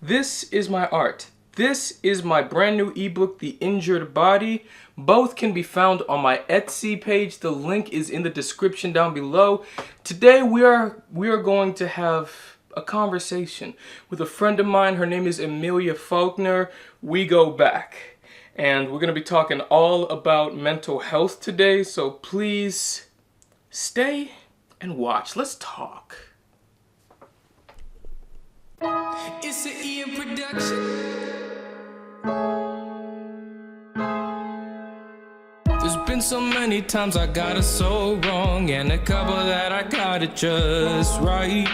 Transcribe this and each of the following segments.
This is my art. This is my brand new ebook, The Injured Body. Both can be found on my Etsy page. The link is in the description down below. Today we are going to have a conversation with a friend of mine. Her name is Amelia Faulkner. We go back. And we're going to be talking all about mental health today. So please stay and watch. Let's talk. It's an Ian production. There's been so many times I got it so wrong, and a couple that I got it just right.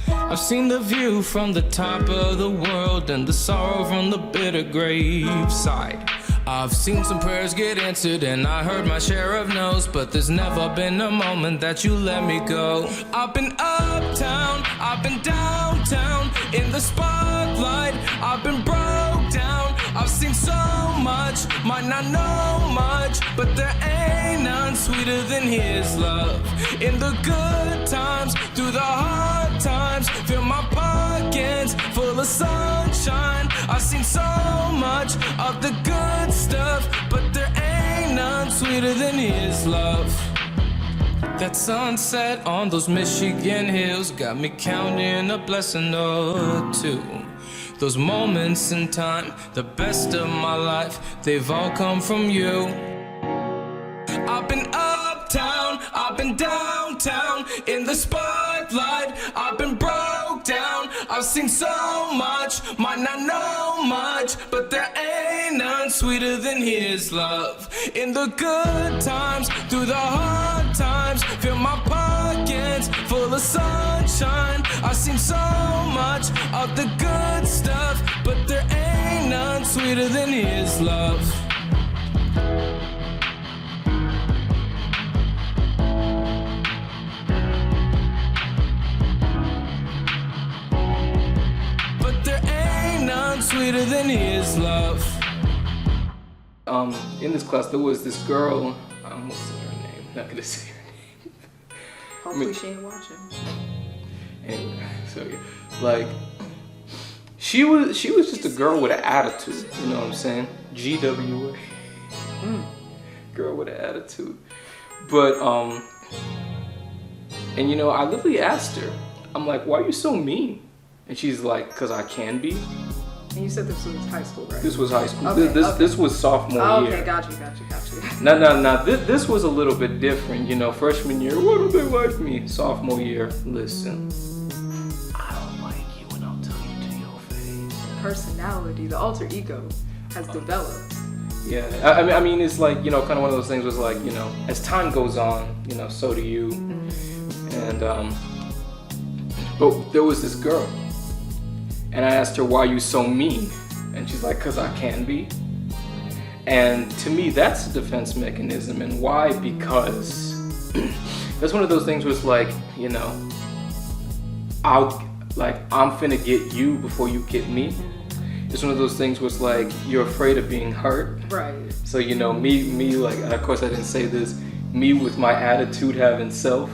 I've seen the view from the top of the world and the sorrow from the bitter graveside. I've seen some prayers get answered and I heard my share of no's, but there's never been a moment that you let me go. I've been uptown, I've been downtown, in the spotlight, I've been broke down. I've seen so much, might not know much, but there ain't none sweeter than his love. In the good times, through the hard times, fill my pockets full of sunshine. I've seen so much of the good stuff, but there ain't none sweeter than his love. That sunset on those Michigan hills got me counting a blessing or two. Those moments in time, the best of my life, they've all come from you. I've been uptown, I've been downtown, in the spotlight, I've been broke down. I've seen so much, might not know much, but there ain't none sweeter than his love. In the good times, through the hard times, fill my pockets full of sunshine. I've seen so much of the good stuff, but there ain't none sweeter than his love. Sweeter than his love. In this class there was this girl, I almost said her name, not gonna say her name. Hopefully she ain't watching. Anyway, so yeah, like she was just a girl with an attitude, you know what I'm saying? GWA. Girl with an attitude. But and you know, I literally asked her, I'm like, why are you so mean? And she's like, 'cause I can be. And you said this was high school, right? This was high school. Okay, This was sophomore year. Okay, got you. No. This was a little bit different. You know, freshman year, why don't they like me? Sophomore year, listen, I don't like you and I'll tell you to your face. Personality, the alter ego has developed. Yeah, I mean, it's like, you know, kind of one of those things was like, you know, as time goes on, you know, so do you. And, but there was this girl. And I asked her, why are you so mean? And she's like, 'cause I can be. And to me, that's a defense mechanism. And why? Because that's one of those things where it's like, you know, I'm finna get you before you get me. It's one of those things where it's like, you're afraid of being hurt. Right. So, you know, me like, and of course I didn't say this, me with my attitude having self,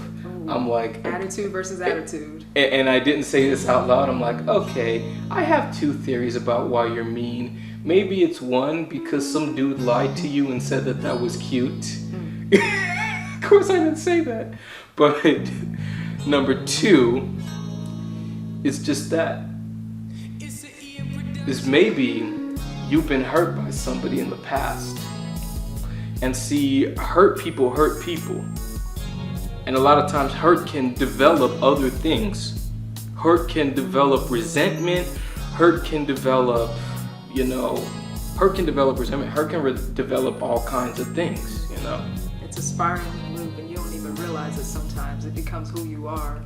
I'm like... Attitude versus attitude. And I didn't say this out loud. I'm like, okay, I have two theories about why you're mean. Maybe it's one, because some dude lied to you and said that that was cute. Of course I didn't say that. But number two is just that. Is maybe you've been hurt by somebody in the past. And see, hurt people hurt people. And a lot of times hurt can develop other things. Hurt can develop resentment. Hurt can develop, you know, hurt can develop resentment. Hurt can develop all kinds of things, you know. It's a spiraling loop and you don't even realize it sometimes. It becomes who you are.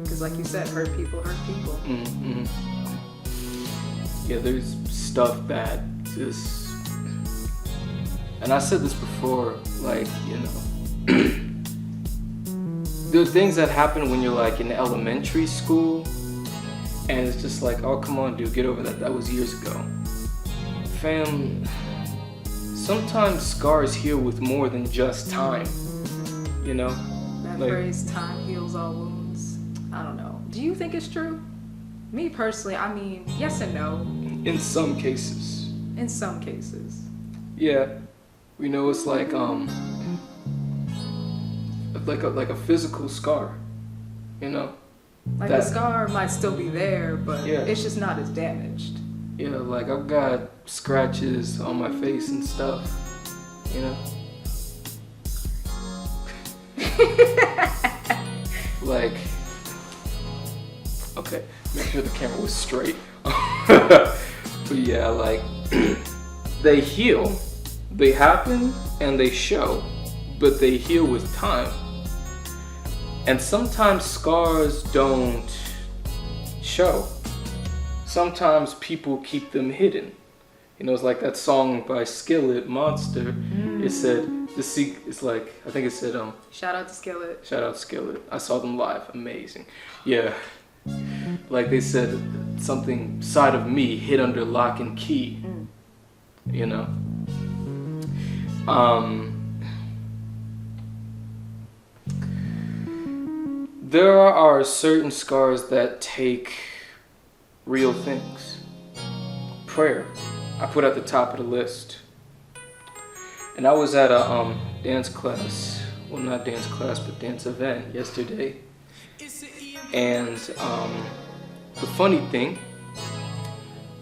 Because like you said, hurt people hurt people. Mm-hmm. Yeah, there's stuff that just, and I said this before, like, you know, there are things that happen when you're like in elementary school, and it's just like, oh, come on, dude, get over that. That was years ago. Fam, sometimes scars heal with more than just time, you know? That like, phrase, time heals all wounds. I don't know. Do you think it's true? Me personally, I mean, yes and no. In some cases. In some cases. Yeah. You know, it's like a physical scar, you know? Like the scar might still be there, but yeah. It's just not as damaged. Yeah, like I've got scratches on my face and stuff, you know? Like, okay, make sure the camera was straight. But yeah, like, they heal, they happen, and they show, but they heal with time. And sometimes scars don't show. Sometimes people keep them hidden. You know, it's like that song by Skillet, Monster. It said, it's like, I think it said, shout out to Skillet. Shout out to Skillet. I saw them live, amazing. Yeah. Like they said, something side of me hid under lock and key. You know? There are certain scars that take real things. Prayer, I put at the top of the list. And I was at a dance class, well not dance class, but dance event yesterday. And the funny thing,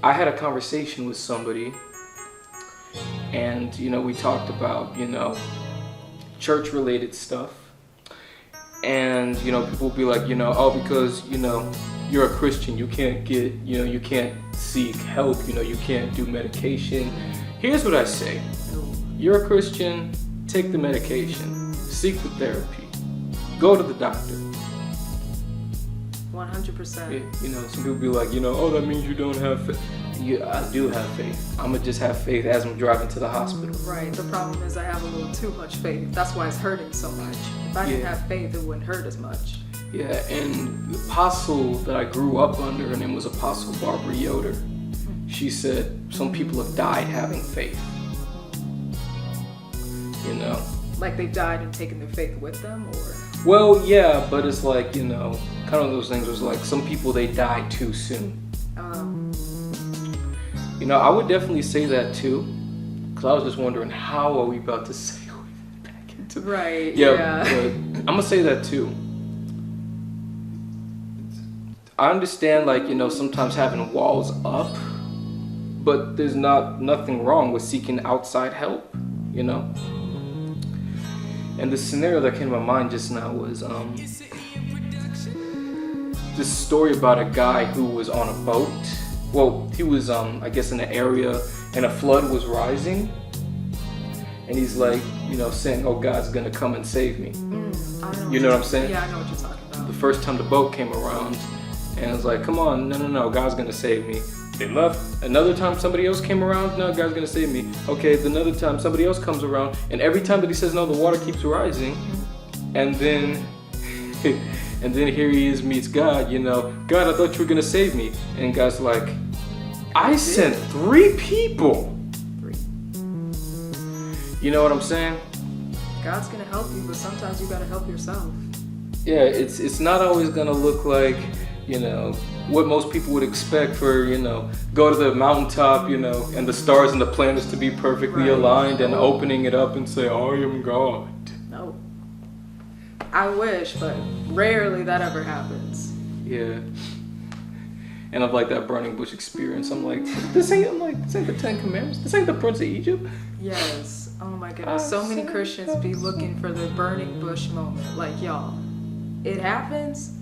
I had a conversation with somebody, and you know, we talked about, you know, church related stuff. And you know, people will be like, you know, oh, because you know you're a Christian, you can't get, you know, you can't seek help, you know, you can't do medication. Here's what I say: you're a Christian, take the medication, seek the therapy, go to the doctor. 100%. You know, some people be like, you know, oh, that means you don't have faith. Yeah, I do have faith. I'ma just have faith as I'm driving to the hospital. Right. The problem is I have a little too much faith. That's why it's hurting so much. If I didn't have faith, it wouldn't hurt as much. Yeah, and the apostle that I grew up under, her name was Apostle Barbara Yoder. She said some people have died having faith. You know? Like they died and taken their faith with them, or? Well, yeah, but it's like, you know, kind of those things was like some people, they die too soon. You know, I would definitely say that too, because I was just wondering, how are we about to segue back into right? Yeah, but I'm gonna say that too. I understand, like, you know, sometimes having walls up, but there's nothing wrong with seeking outside help, you know. And the scenario that came to my mind just now was this story about a guy who was on a boat. Well, he was, I guess, in an area, and a flood was rising. And he's like, you know, saying, oh, God's gonna come and save me. You know what I'm saying? Yeah, I know what you're talking about. The first time the boat came around, and I was like, come on, no, God's gonna save me. They left. Another time somebody else came around, no, God's gonna save me. Okay, another time somebody else comes around, and every time that he says no, the water keeps rising. And then here he is, meets God, you know, God, I thought you were gonna save me. And God's like, I sent 3 people. 3. You know what I'm saying? God's gonna help you, but sometimes you gotta help yourself. Yeah, it's not always gonna look like, you know, what most people would expect for, you know, go to the mountaintop, you know, and the stars and the planets to be perfectly aligned and opening it up and say, I am God. No. I wish, but rarely that ever happens. Yeah. And I've like that burning bush experience. I'm like, this ain't the 10 Commandments. This ain't the Prince of Egypt. Yes. Oh my goodness. So many Christians be looking for the burning bush moment. Like, y'all, it happens,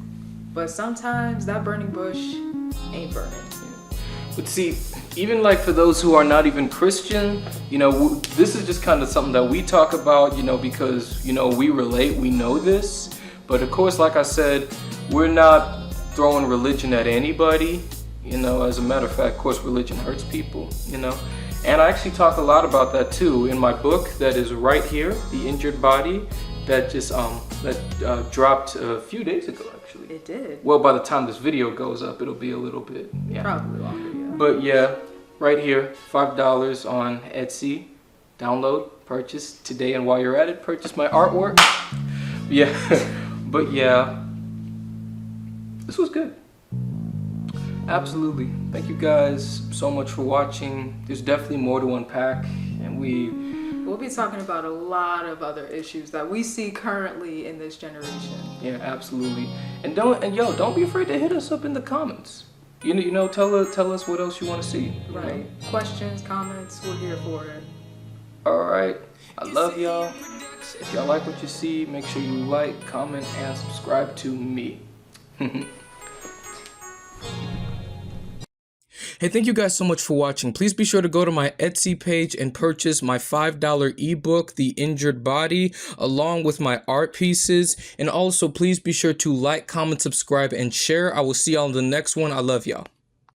but sometimes that burning bush ain't burning. But see, even like for those who are not even Christian, you know, this is just kind of something that we talk about, you know, because, you know, we relate, we know this. But of course, like I said, we're not throwing religion at anybody, you know. As a matter of fact, of course, religion hurts people, you know. And I actually talk a lot about that too in my book that is right here, The Injured Body, that just dropped a few days ago, actually. It did. Well, by the time this video goes up, it'll be a little bit, yeah. Probably longer, yeah. But yeah, right here, $5 on Etsy. Download, purchase today, and while you're at it, purchase my artwork. Yeah, but yeah, this was good. Absolutely. Thank you guys so much for watching. There's definitely more to unpack, and we'll be talking about a lot of other issues that we see currently in this generation. Yeah, absolutely. And don't be afraid to hit us up in the comments. You know, tell us what else you want to see. Right. You know? Questions, comments, we're here for it. All right. I love y'all. If y'all like what you see, make sure you like, comment, and subscribe to me. Hey, thank you guys so much for watching. Please be sure to go to my Etsy page and purchase my $5 ebook, The Injured Body, along with my art pieces. And also, please be sure to like, comment, subscribe, and share. I will see y'all in the next one. I love y'all.